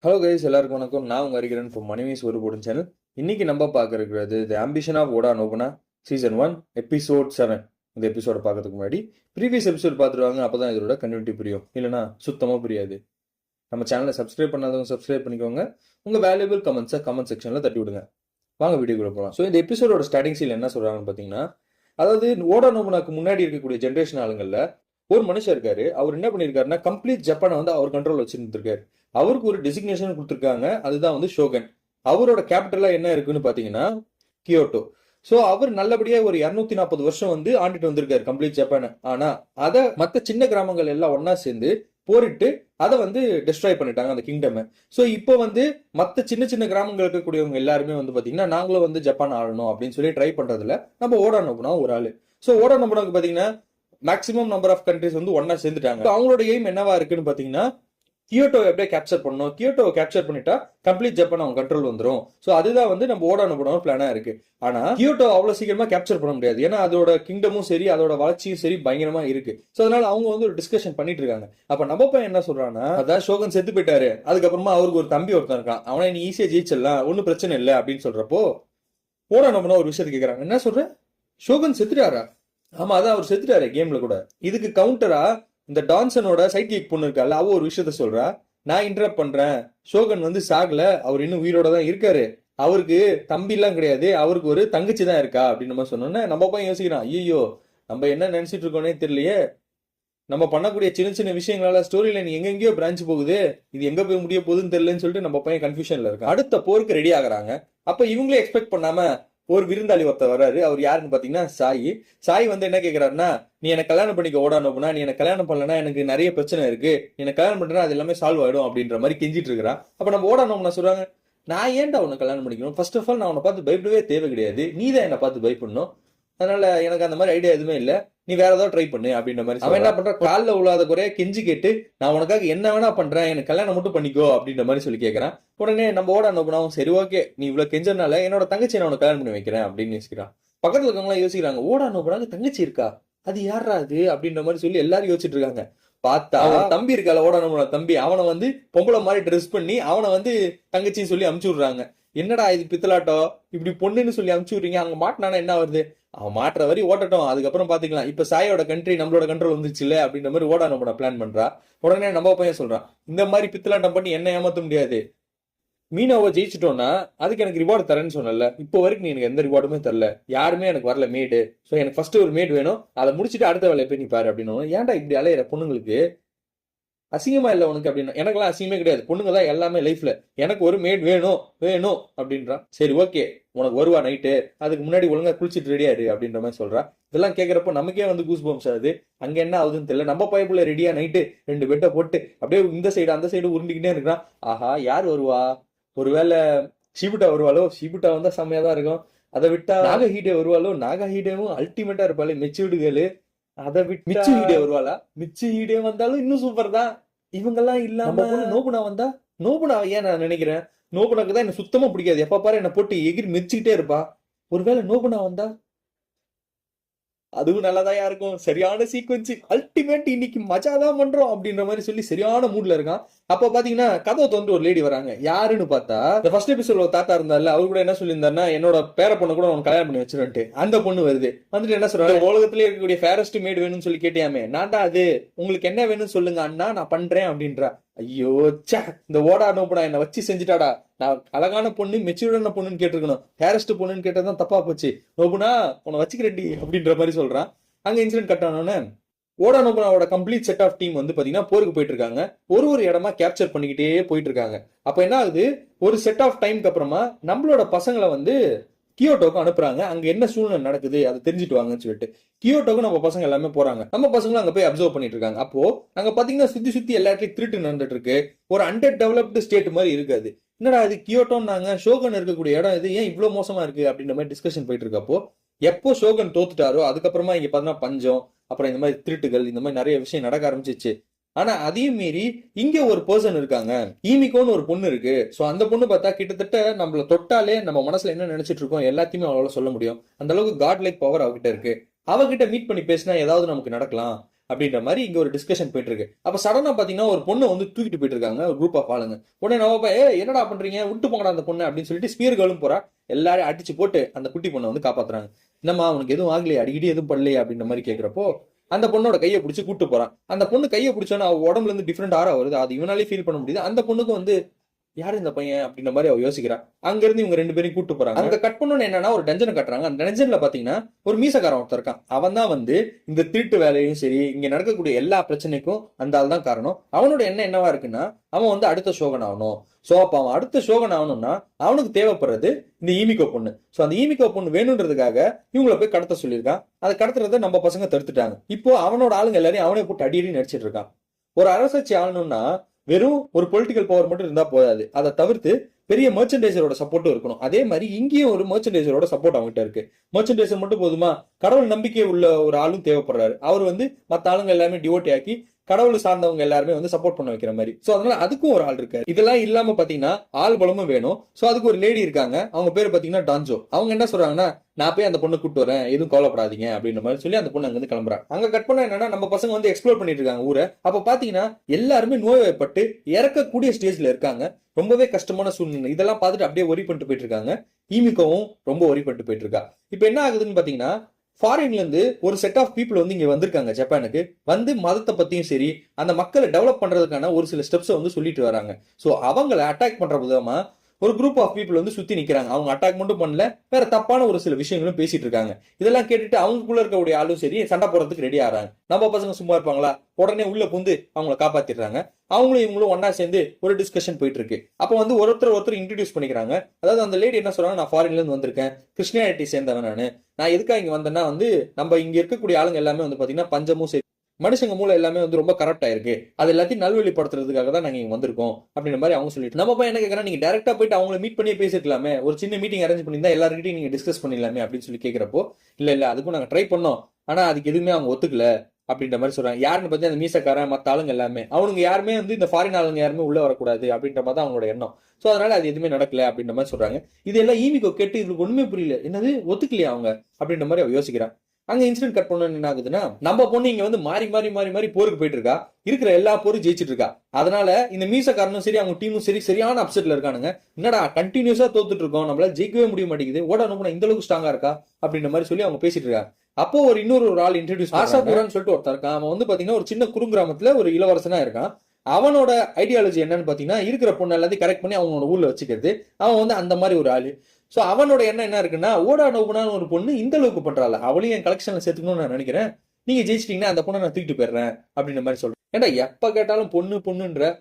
Hello guys, எல்லாருக்கும் வணக்கம். நான் உங்க அறிகிறேன் ஃப்ரம் மணிமேஸ் ஒரு போடும் சேனல். இன்னைக்கு நம்ம பார்க்க இருக்கிறது தி ஆம்பிஷன் ஆஃப் ஓடா நோபுனா சீசன் 1 எபிசோட் 7. இந்த எபிசோட பார்க்கறதுக்கு முன்னாடி ப்ரீவியஸ் எபிசோட் பார்த்துருவாங்க. அப்பதான் இதோட கன்டினியூட்டி புரியும், இல்லைனா சுத்தமா புரியாது. நம்ம சேனலை சப்ஸ்கிரைப் பண்ணாதவங்க சப்ஸ்கிரைப் பண்ணிக்கோங்க. உங்க வேல்யூபிள் கமெண்ட்ஸை கமெண்ட் செக்ஷன்ல தட்டி விடுங்க. வாங்க வீடியோக்குள்ள போகலாம். ஸோ இந்த எபிசோடோட ஸ்டார்டிங் சீல் என்ன சொல்றாங்கன்னு பார்த்தீங்கன்னா, அதாவது ஓடா நோபுனாக்கு முன்னாடி இருக்கக்கூடிய ஜென்ரேஷன் ஆளுங்கள்ல ஒரு மனுஷன் இருக்காரு. அவர் என்ன பண்ணிருக்காருன்னா கம்ப்ளீட் ஜப்பானை வந்து அவர் கண்ட்ரோல் வச்சிருந்திருக்காரு. அவருக்கு ஒரு டெசிக்னேஷன் கொடுத்துருக்காங்க, அதுதான் வந்து ஷோகன். அவரோட கேபிட்டலா என்ன இருக்குன்னு பாத்தீங்கன்னா கியோட்டோ. சோ அவர் நல்லபடியா ஒரு 240 வருஷம் வந்து ஆண்டுட்டு வந்திருக்காரு கம்ப்ளீட் ஜப்பானை. ஆனா அதை மத்த சின்ன கிராமங்கள் எல்லாம் ஒன்னா சேர்ந்து போரிட்டு அதை வந்து டெஸ்ட்ராய் பண்ணிட்டாங்க அந்த கிங்டம். சோ இப்போ வந்து மத்த சின்ன சின்ன கிராமங்கள் இருக்கக்கூடியவங்க எல்லாருமே வந்து பாத்தீங்கன்னா நாங்களும் வந்து ஜப்பான் ஆளணும் அப்படின்னு சொல்லி ட்ரை பண்றதுல நம்ம ஓடா நோபுனா ஒரு ஆளு. சோ ஓடா நோபுனாக்கு பாத்தீங்கன்னா மேக்ஸிமம் நம்பர் ஆஃப் கண்ட்ரிஸ் வந்து ஒன்னா சேர்ந்துட்டாங்க. அவங்களோட எய்ம் என்னவா இருக்குன்னு பாத்தீங்கன்னா கியோட்டோ எப்படியே கேப்சர் பண்ணணும். கியோட்டோவை கேப்சர் பண்ணிட்டா கம்ப்ளீட் ஜப்பான் அவங்க கண்ட்ரோல் வந்துடும். ஸோ அதுதான் வந்து நம்ம ஓட நோபுனா பிளானா இருக்கு. ஆனா கியோட்டோ அவ்வளவு சீக்கிரமா கேப்சர் பண்ண முடியாது. ஏன்னா அதோட கிங்டமும் சரி அதோட வளர்ச்சியும் சரி பயங்கரமா இருக்கு. ஸோ அதனால அவங்க வந்து ஒரு டிஸ்கஷன் பண்ணிட்டு இருக்காங்க. அப்ப நம்ம பையன் என்ன சொல்றான்னா, அதான் ஷோகன் செத்து போயிட்டாரு, அதுக்கப்புறமா அவருக்கு ஒரு தம்பி ஒருத்தன் இருக்கான், அவனை நீ ஈஸியா ஜெயிச்சிடலாம், ஒன்னும் பிரச்சனை இல்லை அப்படின்னு சொல்றப்போ ஓட நோபுனா ஒரு விஷயத்தை கேட்கறாங்க. என்ன சொல்ற, ஷோகன் செத்துட்டாரா? ஆமா, அதான் அவர் செத்துட்டாரு கேம்ல கூட. இதுக்கு கவுண்டரா இந்த டான்சனோட சைட் பொண்ணு இருக்கால, அவ ஒரு விஷயத்த சொல்றா. நான் இன்டரப்ட் பண்றேன், ஷோகன் வந்து சாகல, அவர் இன்னும் உயிரோட தான் இருக்காரு, அவருக்கு தம்பி எல்லாம் கிடையாது, அவருக்கு ஒரு தங்கச்சி தான் இருக்கா அப்படின்னு நம்ம சொன்னோன்னே நம்ம பையன் யோசிக்கிறான், ஐயோ நம்ம என்ன நினைச்சிட்டு இருக்கோன்னே தெரியலையே, நம்ம பண்ணக்கூடிய சின்ன சின்ன விஷயங்களால ஸ்டோரி லைன் எங்கெங்கயோ பிரான்ச் போகுது, இது எங்க போய் முடிய போகுதுன்னு தெரியலன்னு சொல்லிட்டு நம்ம பையன் கன்ஃபியூஷன்ல இருக்கான். அடுத்த போருக்கு ரெடி ஆகுறாங்க. அப்ப இவங்களே எக்ஸ்பெக்ட் பண்ணாம ஒரு விருந்தாளி ஒருத்தர் வர்றாரு. அவர் யாருன்னு பாத்தீங்கன்னா சாய். சாய் வந்து என்ன கேட்கிறாருன்னா, நீ எனக்கு கல்யாணம் பண்ணிக்க ஓடா நோபுனா, நீ எனக்கு கல்யாணம் பண்ணலன்னா எனக்கு நிறைய பிரச்சனை இருக்கு, நீ எனக்கு கல்யாணம் பண்றா அது எல்லாமே சால்வ் ஆயிடும் அப்படின்ற மாதிரி கெஞ்சிட்டு இருக்கிறான். அப்ப நம்ம ஓடா நோபுனா சொல்றாங்க, நான் ஏன்டா உன்னை கல்யாணம் பண்ணிக்கணும், ஃபர்ஸ்ட் ஆஃப் ஆல் நான் உன்னை பார்த்து பயப்படவே தேவை கிடையாது, நீ தான் என்னை பார்த்து பயப்படணும், அதனால எனக்கு அந்த மாதிரி ஐடியா எதுவுமே இல்லை, நீ வேற ஏதாவது ட்ரை பண்ணு அப்படின்ற மாதிரி. அவன் என்ன பண்றான், காலில் உள்ளாத குறைய கெஞ்சி கேட்டு நான் உனக்காக என்ன வேணா பண்றேன், எனக்கு கல்யாணம் மட்டும் பண்ணிக்கோ அப்படின்ற மாதிரி சொல்லி கேட்கறான். உடனே நம்ம ஓட நோபுனாவும் சரி ஓகே, நீ இவ்வளவு கெஞ்சனால என்னோட தங்கச்சி நான் உனக்கு கல்யாணம் பண்ணி வைக்கிறேன் அப்படின்னு யோசிக்கிறான். பக்கத்துல இருக்கவங்க யோசிக்கிறாங்க, ஓடா நோபுனாக்கு தங்கச்சி இருக்கா, அது யாரா அது அப்படின்ற மாதிரி சொல்லி எல்லாரும் யோசிச்சுட்டு இருக்காங்க. பார்த்தா தம்பி இருக்கால ஓடா நோபுனா தம்பி, அவனை வந்து பொம்பளை மாதிரி ட்ரெஸ் பண்ணி அவனை வந்து தங்கச்சின்னு சொல்லி அமுச்சு விடுறாங்க. என்னடா இது பித்தலாட்டம், இப்படி பொண்ணுன்னு சொல்லி அமுச்சு விடுறீங்க, அங்க மாட்டினானா என்ன வருது, அவன் மாற்ற வரி ஓட்டட்டும், அதுக்கப்புறம் பாத்துக்கலாம், இப்ப சாயோட கண்ட்ரி நம்மளோட கண்ட்ரோல் வந்துச்சு இல்ல அப்படின்ற மாதிரி ஓடா நம்ம பிளான் பண்றா. உடனே நம்ம பையன் சொல்றான், இந்த மாதிரி பித்தலாட்டம் பண்ணி என்ன ஏமாத்த முடியாது, மீனாவை ஜெயிச்சிட்டோம்னா அதுக்கு எனக்கு ரிவார்டு தரேன்னு சொன்னல, இப்போ வரைக்கும் நீ எனக்கு எந்த ரிவார்டுமே தரல, யாருமே எனக்கு வரல மேடு, ஸோ எனக்கு ஃபர்ஸ்ட் ஒரு மேட் வேணும், அதை முடிச்சுட்டு அடுத்த வேலையை போய் நீ பாரு அப்படின்னு. ஏன்டா இப்படி அலையிற, பொண்ணுங்களுக்கு அசிங்கமா இல்லை உனக்கு அப்படின்னா, எனக்கெல்லாம் அசிங்கமே கிடையாது, பொண்ணுங்க தான் எல்லாமே லைஃப்ல, எனக்கு ஒரு மேட் வேணும் வேணும் அப்படின்றான். சரி ஓகே, உனக்கு வருவா நைட்டு, அதுக்கு முன்னாடி ஒழுங்கா குளிச்சுட்டு ரெடியா இரு அப்படின்ற மாதிரி சொல்றா. இதெல்லாம் கேட்கறப்ப நமக்கே வந்து கூஸ் பம்ப்ஸ் ஆகுது. அங்க என்ன ஆகுதுன்னு தெரியல. நம்ம பைப்புல ரெடியா நைட்டு 2 பெட்டை போட்டு அப்படியே இந்த சைடு அந்த சைடு உருண்டிக்கிட்டே இருக்கிறான். ஆஹா, யார் வருவா, ஒருவேளை ஷிபுட்டா வருவாளோ, ஷிபுட்டா வந்தா செம்மையா தான் இருக்கும். அதை விட்டா நாகஹீடே வருவாளோ, நாகஹீடேவும் அல்டிமேட்டா இருப்பாளே, மெச்சூர்டுகளு. அதை விட்டு மிச்சு ஹீடே வருவாளா, மிச்சு ஹீடே வந்தாலும் இன்னும் சூப்பர் தான். இவங்கெல்லாம் இல்லாம நோபுனா வந்தா, நோபுனா ஏன் நான் நினைக்கிறேன், நோபுனாக்கு தான் என்ன சுத்தமா பிடிக்காது, எப்ப பாரு என்ன போட்டு எகிரி மிதிச்சுக்கிட்டே இருப்பா. ஒருவேளை நோபுனா வந்தா அதுவும் நல்லதாயா இருக்கும். சரியான சீக்வன்ஸ், அல்டிமேட், இன்னைக்கு மஜா தான் பண்றோம் அப்படின்ற மாதிரி சொல்லி சரியான மூட்ல இருக்கான். அப்ப பாத்தீங்கன்னா கதவை திறந்து ஒரு லேடி வராங்க. யாருன்னு பார்த்தா இந்த ஃபர்ஸ்ட் எபிசோட்ல தாத்தா இருந்தால, அவரு கூட என்ன சொல்லியிருந்தாருன்னா, என்னோட பேர பொண்ணு கூட உனக்கு கல்யாணம் பண்ணி வச்சிருன்ட்டு. அந்த பொண்ணு வருது, வந்துட்டு என்ன சொல்றாங்க, உலகத்திலே இருக்கக்கூடிய ஃபேரஸ்ட் மேட் வேணும்னு சொல்லி கேட்டியாமே, நான் தான் அது, உங்களுக்கு என்ன வேணும்னு சொல்லுங்க அண்ணா, நான் பண்றேன் அப்படின்றா. ஐயோ சே, இந்த ஓடா நோபுனா என்ன வச்சு செஞ்சுட்டாடா, நான் அழகான பொண்ணு மெச்சூர்டான பொண்ணுன்னு கேட்டிருக்கணும், ஹேரஸ்ட் பொண்ணுன்னு கேட்டதான் தப்பா போச்சு, நோபுனா உன்னை வச்சுக்கிறேன்டி அப்படின்ற மாதிரி சொல்றான். அங்க இன்சிடென்ட் கட் ஆனோன்னு ஓடா நோபுனாவோட கம்ப்ளீட் செட் ஆஃப் டீம் வந்து பாத்தீங்கன்னா போருக்கு போயிட்டு இருக்காங்க. ஒரு ஒரு இடமா கேப்சர் பண்ணிக்கிட்டே போயிட்டு இருக்காங்க. அப்ப என்ன ஆகுது, ஒரு செட் ஆஃப் டைம்க்கு அப்புறமா நம்மளோட பசங்களை வந்து கியோட்டோக்கு அனுப்புறாங்க. அங்க என்ன சூழ்நிலை நடக்குது அதை தெரிஞ்சுட்டு வாங்கன்னு சொல்லிட்டு கியோட்டோக்கு நம்ம பசங்க எல்லாமே போறாங்க. நம்ம பசங்களும் அங்க போய் அப்சர்வ் பண்ணிட்டு இருக்காங்க. அப்போ அங்க பாத்தீங்கன்னா சுத்தி சுத்தி எல்லா இடத்துலயும் திருட்டு நடந்துட்டு இருக்கு. ஒரு அண்டர் டெவலப்டு ஸ்டேட் மாதிரி இருக்காது. என்னடா இது கியோட்டோன்னாங்க, ஷோகன் இருக்கக்கூடிய இடம் இது ஏன் இவ்வளவு மோசமா இருக்கு அப்படின்ற மாதிரி டிஸ்கஷன் போயிட்டு இருக்கப்போ, எப்போ ஷோகன் தோத்துட்டாரோ அதுக்கப்புறமா இங்க பாத்தீங்கன்னா பஞ்சம், அப்புறம் இந்த மாதிரி திருட்டுகள், இந்த மாதிரி நிறைய விஷயம் நடக்க ஆரம்பிச்சிச்சு. ஆனா அதையும் மீறி இங்க ஒரு பர்சன் இருக்காங்க, ஈமிகோன்னு ஒரு பொண்ணு இருக்கு. சோ அந்த பொண்ணு பார்த்தா கிட்டத்தட்ட நம்மள தொட்டாலே நம்ம மனசுல என்ன நினைச்சிட்டு இருக்கோம் எல்லாத்தையுமே அவளால சொல்ல முடியும். அந்த அளவுக்கு காட் லைக் பவர் அவகிட்ட இருக்கு. அவகிட்ட மீட் பண்ணி பேசினா ஏதாவது நமக்கு நடக்கலாம் அப்படின்ற மாதிரி இங்க ஒரு டிஸ்கஷன் போயிட்டு இருக்கு. அப்ப சடனா பாத்தீங்கன்னா ஒரு பொண்ணை வந்து தூக்கிட்டு போயிட்டு இருக்காங்க ஒரு குரூப் ஆஃப் ஆளுங்க. உடனே நம்ம என்னடா பண்றீங்க, விட்டு போங்கடா அந்த பொண்ணு அப்படின்னு சொல்லிட்டு ஸ்பியர் கேர்ளும் போறா. எல்லாரும் அடிச்சு போட்டு அந்த குட்டி பொண்ணை வந்து காப்பாத்துறாங்க. என்னம்மா அவனுக்கு எதுவும் ஆகலையே, அடிக்கடி எதுவும் பண்ணலையே அப்படின்ற மாதிரி கேட்கிறப்போ அந்த பொண்ணோட கையை பிடிச்சி கூட்டு போறான். அந்த பொண்ணு கையை பிடிச்சோன்னா அவ உடம்புல இருந்து டிஃப்ரெண்ட் ஆரா வருது. அது இவனாலே ஃபீல் பண்ண முடியுது. அந்த பொண்ணுக்கு வந்து யாரு இந்த பையன் அப்படின்ற மாதிரி அவ யோசிக்கிறா. அங்க இருந்து இவங்க 2 பேரையும் கூட்டு போறாங்க. அங்க கட் பண்ணணும் என்னன்னா ஒரு டஞ்சனை கட்டுறாங்க. அந்த டஞ்சன்ல பாத்தீங்கன்னா ஒரு மீசக்காரன் ஒருத்தர் இருக்கான். அவன் தான் வந்து இந்த திருட்டு வேலையும் சரி இங்க நடக்கக்கூடிய எல்லா பிரச்சனைக்கும் அந்த ஆள் தான் காரணம். அவனோட எண்ணம் என்னவா இருக்குன்னா அவன் வந்து அடுத்த ஷோகன் ஆகணும். சோ அப்ப அவன் அடுத்த ஷோகன் ஆகணும்னா அவனுக்கு தேவைப்படுறது இந்த ஈமிகோ பொண்ணு. சோ அந்த ஈமிகோ பொண்ணு வேணுன்றதுக்காக இவங்களை போய் கடத்த சொல்லியிருக்கான். அதை கடத்துறத நம்ம பசங்க தடுத்துட்டாங்க. இப்போ அவனோட ஆளுங்க எல்லாரையும் அவனே போட்டு அடியடி நடிச்சிட்டு இருக்கான். ஒரு அரசாட்சி ஆளணும்னா வெறும் ஒரு பொலிட்டிக்கல் பவர் மட்டும் இருந்தா போதாது. அதை தவிர்த்து பெரிய மெர்ச்சன்டைசரோட சப்போர்ட்டும் இருக்கணும். அதே மாதிரி இங்கேயும் ஒரு மெர்ச்சன்டைசரோட சப்போர்ட் அவங்ககிட்ட இருக்கு. மெர்ச்சன்டைசர் மட்டும் போதுமா, கடவுள் நம்பிக்கை உள்ள ஒரு ஆளும் தேவைப்படுறாரு. அவர் வந்து மற்ற ஆளுங்க எல்லாமே டிவோட்டி ஆக்கி கடவுள் சார்ந்தவங்க எல்லாருமே வந்து சப்போர்ட் பண்ண வைக்கிற மாதிரி. சோ அதனால அதுக்கும் ஒரு ஆள் இருக்காரு. இதெல்லாம் இல்லாம பாத்தீங்கன்னா ஆள் பலமும் வேணும். சோ அதுக்கு ஒரு லேடி இருக்காங்க. அவங்க பேரு பாத்தீங்கன்னா டான்ஜோ. அவங்க என்ன சொல்றாங்கன்னா, நான் போய் அந்த பொண்ணை கூட்டு வரேன், எதுவும் கவலைப்படாதீங்க அப்படின்ற மாதிரி சொல்லி அந்த பொண்ணு அங்க இருந்து கிளம்புறாங்க. அங்க கட் பண்ண என்னன்னா நம்ம பசங்க வந்து எக்ஸ்ப்ளோர் பண்ணிட்டு இருக்காங்க ஊரை. அப்ப பாத்தீங்கன்னா எல்லாருமே நோய்வாய்ப்பட்டு இறக்கக்கூடிய ஸ்டேஜ்ல இருக்காங்க. ரொம்பவே கஷ்டமான சூழ்நிலை. இதெல்லாம் பார்த்துட்டு அப்படியே ஒரி பண்ணிட்டு போயிட்டு இருக்காங்க. ஈமிகவும் ரொம்ப ஒரி பண்ணிட்டு போயிட்டு இருக்கா. இப்ப என்ன ஆகுதுன்னு பாத்தீங்கன்னா ஃபாரின்ல இருந்து ஒரு செட் ஆஃப் பீப்புள் வந்து இங்க வந்திருக்காங்க ஜப்பானுக்கு. வந்து மதத்தை பத்தியும் சரி அந்த மக்களை டெவலப் பண்றதுக்கான ஒரு சில ஸ்டெப்ஸை வந்து சொல்லிட்டு வராங்க. ஸோ அவங்களை அட்டாக் பண்ற விதமா ஒரு குரூப் ஆஃப் பீப்புள் வந்து சுத்தி நிக்கிறாங்க. அவங்க அட்டாக் மட்டும் பண்ணல, வேற தப்பான ஒரு சில விஷயங்களும் பேசிட்டு இருக்காங்க. இதெல்லாம் கேட்டுட்டு அவங்களுக்குள்ள இருக்கக்கூடிய ஆளும் சரி சண்டை போறதுக்கு ரெடி ஆறாங்க. நம்ம பசங்க சும்மா இருப்பாங்களா, உடனே உள்ள புந்து அவங்கள காப்பாத்திடுறாங்க. அவங்களும் இவங்களும் ஒன்னா சேர்ந்து ஒரு டிஸ்கஷன் போயிட்டு இருக்கு. அப்ப வந்து ஒருத்தர் இன்ட்ரடியூஸ் பண்ணிக்கிறாங்க. அதாவது அந்த லேடி என்ன சொல்றாங்க, நான் ஃபாரின்ல இருந்து வந்திருக்கேன், கிறிஸ்டியானிட்டி சேர்ந்தவன் நான் எதுக்காக இங்க வந்தேன்னா வந்து நம்ம இங்க இருக்கக்கூடிய ஆளுங்க எல்லாமே வந்து பாத்தீங்கன்னா பஞ்சமும் சரி மனுஷங்க மூளை எல்லாமே வந்து ரொம்ப கரெக்ட் ஆயிருக்கு, அது எல்லாத்தையும் நல்வழிப்படுத்துறதுக்காக தான் நாங்க இங்க வந்திருக்கோம் அப்படின்ற மாதிரி அவங்க சொல்லிட்டு நம்ம பையன் என்ன கேட்கறா, நீங்க டைரக்டா போயிட்டு அவங்களை மீட் பண்ணி பேசிருக்கலாமே, ஒரு சின்ன மீட்டிங் அரேஞ்ச் பண்ணியிருந்தா எல்லாருக்கிட்டையும் நீங்க டிஸ்கஸ் பண்ணிடலாமே அப்படின்னு சொல்லி கேட்கிறப்போ இல்ல அதுக்கும் நாங்க ட்ரை பண்ணோம், ஆனா அதுக்கு எதுவுமே அவங்க ஒத்துக்கல அப்படின்ற மாதிரி சொல்றாங்க. யாருன்னு பத்தி அந்த மீசக்காரன் மத்த ஆளுங்க எல்லாமே அவனுங்க யாருமே வந்து இந்த ஃபாரின் ஆளுங்க யாருமே உள்ள வரக்கூடாது அப்படின்ற மாதிரி தான் அவங்களோட எண்ணம். சோ அதனால அது எதுவுமே நடக்கல அப்படின்ற மாதிரி சொல்றாங்க. இதெல்லாம் ஈமிகோ கேட்டு இதுக்கு ஒண்ணுமே புரியல, என்னது ஒத்துக்கலையா அவங்க அப்படின்ற மாதிரி அவ யோசிக்கிறான். அங்க இன்சிடென்ட் கட் பண்ண என்ன ஆகுதுன்னா நம்ம பொண்ணு இங்க வந்து மாறி மாறி மாறி மாறி போருக்கு போயிட்டு இருக்கா, இருக்கிற எல்லா போரும் ஜெயிச்சிட்டு இருக்கா. அதனால இந்த மீசக்காரனும் சரி அவங்க டீமும் சரி சரியான அப்செட்ல இருக்கானுங்க. என்னடா கண்டினியூஸா தோத்துட்டு இருக்கோம், நம்மளால ஜெயிக்கவே முடிய மாட்டேங்குது, ஓட அனுப்புனா இந்த அளவுக்கு ஸ்ட்ராங்கா இருக்கா அப்படின்ற மாதிரி சொல்லி அவங்க பேசிட்டு இருக்காங்க. அப்போ இன்னொரு ஆள் இன்ட்ரடியூஸ் ஆசாபுரான்னு சொல்லிட்டு ஒருத்தர் இருக்கான். அவன் வந்து பாத்தீங்கன்னா ஒரு சின்ன குறுங்கிராமத்துல ஒரு இளவரசனா இருக்கான். அவனோட ஐடியாலஜி என்னன்னு பாத்தீங்கன்னா இருக்கிற பொண்ணு எல்லாத்தையும் கரெக்ட் பண்ணி அவனோட ஊர்ல வச்சுக்கிறது. அவன் வந்து அந்த மாதிரி ஒரு ஆளு. சோ அவனோட எண்ணம் என்ன இருக்குன்னா, ஓடா நோபுனான்னு ஒரு பொண்ணு இந்த அளவுக்கு பண்றாள், அவளையும் என் கலெக்ஷன்ல சேர்த்துக்கணும்னு நான் நினைக்கிறேன், நீங்க ஜெயிச்சிட்டீங்கன்னா அந்த பொண்ணை நான் தூக்கிட்டு போயிடுறேன் அப்படின்ற மாதிரி சொல்றேன். ஏன்டா எப்ப கேட்டாலும் பொண்ணு பொண்ணுன்ற,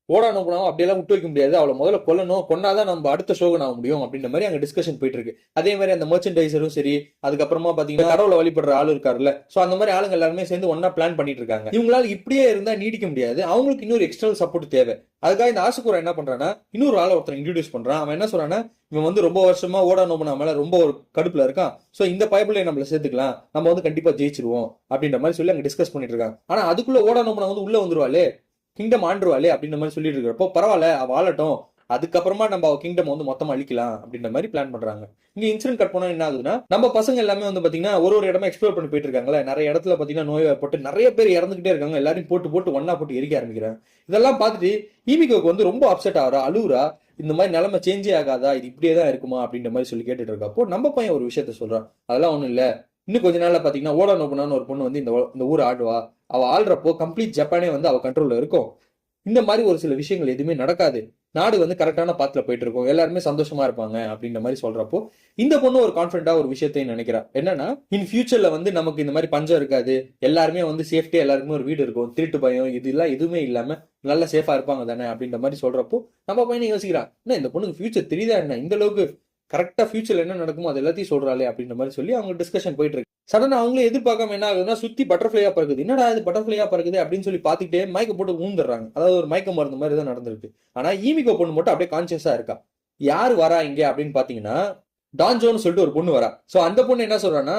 ஓடா நோபுனாவும் அப்படியெல்லாம் விட்டு வைக்க முடியாது, அவளை முதல்ல கொல்லணும், கொன்னாதான் நம்ம அடுத்த ஷோகன் ஆக முடியும் அப்படின்ற மாதிரி அங்க டிஸ்கஷன் போயிட்டு இருக்கு. அதே மாதிரி அந்த மெர்ச்சன்டைசரும் சரி அதுக்கப்புறமா பாத்தீங்கன்னா கடவுளை வழிபடுற ஆளு இருக்காருல்ல, சோ அந்த மாதிரி ஆளுங்க எல்லாருமே சேர்ந்து ஒன்னா பிளான் பண்ணிட்டு இருக்காங்க. இவங்களால இப்படியே இருந்தா நீடிக்க முடியாது, அவங்களுக்கு இன்னொரு எக்ஸ்டர்னல் சப்போர்ட் தேவை. அதுக்காக இந்த ஆசுகுரா என்ன பண்றான்னா இன்னொரு ஆளை ஒருத்தர் இன்ட்ரடியூஸ் பண்றான். அவன் என்ன சொல்றான்னா, இவன் வந்து ரொம்ப வருஷமா ஓடா நோபுனா மேல ரொம்ப ஒரு கடுப்புல இருக்கான், சோ இந்த பைபிளை நம்மள சேர்த்துக்கலாம், நம்ம வந்து கண்டிப்பா ஜெயிச்சிருவோம் அப்படின்ற மாதிரி சொல்லி அங்க டிஸ்கஸ் பண்ணிட்டு இருக்காங்க. ஆனா அதுக்குள்ள ஓடா நோபுனா வந்து உள்ள வந்துருவாளே, கிங்டம் ஆண்டுருவாளே அப்படின்ற மாதிரி சொல்லிட்டு இருக்கிறப்போ பரவாயில்ல அவ ஆளட்டும், அதுக்கப்புறமா நம்ம அவ கிங்டம் வந்து மொத்தமா அழிக்கலாம் அப்படின்ற மாதிரி பிளான் பண்றாங்க. இங்க இன்சிடென்ட் கட் பண்ணா என்ன ஆகுதுன்னா, நம்ம பசங்க எல்லாமே வந்து பாத்தீங்கன்னா ஒரு இடமா எக்ஸ்ப்ளோர் பண்ணி போயிட்டு இருக்காங்களே, நிறைய இடத்துல பாத்தீங்கன்னா நோய்வாய்ப்பட்டு நிறைய பேர் இறந்துகிட்டே இருக்காங்க, எல்லாரையும் போட்டு ஒன்னா போட்டு எரிக்க ஆரம்பிக்கிறாங்க. இதெல்லாம் பார்த்துட்டு ஈமிகோக்கு வந்து ரொம்ப அப்செட் ஆகிறா, அழுவுறா, இந்த மாதிரி நிலைமை சேஞ்சே ஆகாதா, இது இப்படியே தான் இருக்குமா அப்படின்ற மாதிரி சொல்லி கேட்டுட்டு இருக்கப்போ நம்ம பையன் ஒரு விஷயத்த சொல்றான், அதெல்லாம் ஒண்ணும் இல்ல, இன்னும் கொஞ்ச நாள்ல பாத்தீங்கன்னா ஓடா நோபுனான்னு ஒரு பொண்ணு வந்து இந்த ஊர் ஆடுவா, அவ ஆள்றப்போ கம்ப்ளீட் ஜப்பானே வந்து அவ கண்ட்ரோல்ல இருக்கும், இந்த மாதிரி ஒரு சில விஷயங்கள் எதுவுமே நடக்காது, நாடு வந்து கரெக்டான பாத்துல போயிட்டு இருக்கும், எல்லாருமே சந்தோஷமா இருப்பாங்க அப்படின்ற மாதிரி சொல்றப்போ இந்த பொண்ணு ஒரு கான்பிடண்டா ஒரு விஷயத்தையும் நினைக்கிறா. என்னன்னா இன் ஃபியூச்சர்ல வந்து நமக்கு இந்த மாதிரி பஞ்சம் இருக்காது, எல்லாருமே வந்து சேஃப்டியா எல்லாருக்குமே ஒரு வீடு இருக்கும், திருட்டு பயம் இதெல்லாம் எதுவுமே இல்லாம நல்லா சேஃபா இருப்பாங்க தானே அப்படின்ற மாதிரி சொல்றப்போ நம்ம பையனை யோசிக்கிறான், என்ன இந்த பொண்ணுக்கு ஃபியூச்சர் தெரியுதா என்ன, இந்த அளவுக்கு கரெக்டா ஃபியூச்சர்ல என்ன நடக்குமோ அது எல்லாத்தையும் சொல்றாளே அப்படின்ற மாதிரி சொல்லி அவங்க டிஸ்கஷன் போயிட்டு இருக்கு. சடனா அவங்களே எதிர்பார்க்காம என்ன ஆகுதுன்னா சுத்தி பட்டர்ஃபிளையா பறக்குது, என்னடா இது பட்டர்ஃபிளையா பறக்குது அப்படின்னு சொல்லி பாத்துக்கிட்டே மயக்க போட்டு ஊந்துடுறாங்க. அதாவது ஒரு மயக்க மருந்து மாதிரி தான் நடந்திருக்கு. ஆனா ஈமிகோ பொண்ணு மட்டும் அப்படியே கான்சியஸா இருக்கா. யாரு வரா இங்க அப்படின்னு பாத்தீங்கன்னா டான்ஜோன்னு சொல்லிட்டு ஒரு பொண்ணு வரா. சோ அந்த பொண்ணு என்ன சொல்றான்னா,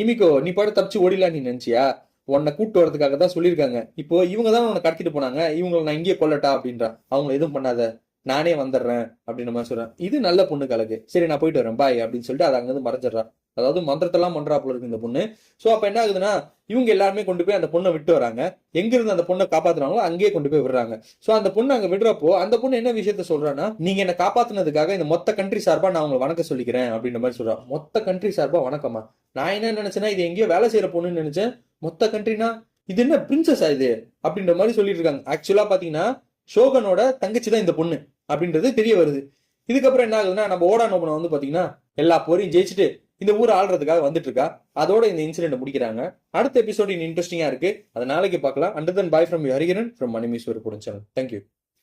ஈமிகோ நீ பாட்டு தப்பிச்சு ஓடிலாம் நீ நினைச்சியா, உன்னை கூட்டு வரதுக்காக தான் சொல்லியிருக்காங்க, இப்போ இவங்க தான் உன்னை கடத்திட்டு போனாங்க, இவங்களை நான் இங்கேயே கொல்லட்டா அப்படின்றா. அவங்க எதுவும் பண்ணாத, நானே வந்துடுறேன் அப்படின்ற மாதிரி சொல்றேன். இது நல்ல பொண்ணு கலக்கு. சரி நான் போயிட்டு வரேன் பாய் அப்படின்னு சொல்லிட்டு அதை அங்கிருந்து மறைஞ்சிடறான். அதாவது மந்திரத்தெல்லாம் பண்றாப்புல இருக்கு இந்த பொண்ணு. சோ அப்ப என்ன ஆகுதுன்னா இவங்க எல்லாருமே கொண்டு போய் அந்த பொண்ணை விட்டு வராங்க. எங்க இருந்து அந்த பொண்ணை காப்பாத்துறாங்களோ அங்கேயே கொண்டு போய் விடுறாங்க. சோ அந்த பொண்ணு அங்க விடுறப்போ அந்த பொண்ணு என்ன விஷயத்த சொல்றான்னா, நீங்க என்ன காப்பாத்துனதுக்காக இந்த மொத்த கண்ட்ரி சார்பா நான் உங்களை வணக்கம் சொல்லிக்கிறேன் அப்படின்ற மாதிரி சொல்றான். மொத்த கண்ட்ரி சார்பா வணக்கமா? நான் என்ன நினைச்சேன்னா இது எங்கேயோ வேலை செய்யற பொண்ணுன்னு நினைச்சேன். மொத்த கண்ட்ரினா இது என்ன பிரின்சஸா இது அப்படின்ற மாதிரி சொல்லிட்டு இருக்காங்க. ஆக்சுவலா பாத்தீங்கன்னா ஷோகனோட தங்கச்சி தான் இந்த பொண்ணு அப்படின்றது தெரிய வருது. இதுக்கப்புறம் என்ன ஆகுதுன்னா நம்ம ஓடா நோபனை வந்து பாத்தீங்கன்னா எல்லா போரையும் ஜெயிச்சுட்டு இந்த ஊரை ஆள்றதுக்காக வந்துட்டு இருக்கா. அதோட இந்த இன்சிடென்ட் முடிக்கிறாங்க. அடுத்த எபிசோட் இன்ட்ரெஸ்டிங்கா இருக்கு. அதை நாளைக்கு பார்க்கலாம். Until then bye from Hariharan from Manimeswar channel. Thank you.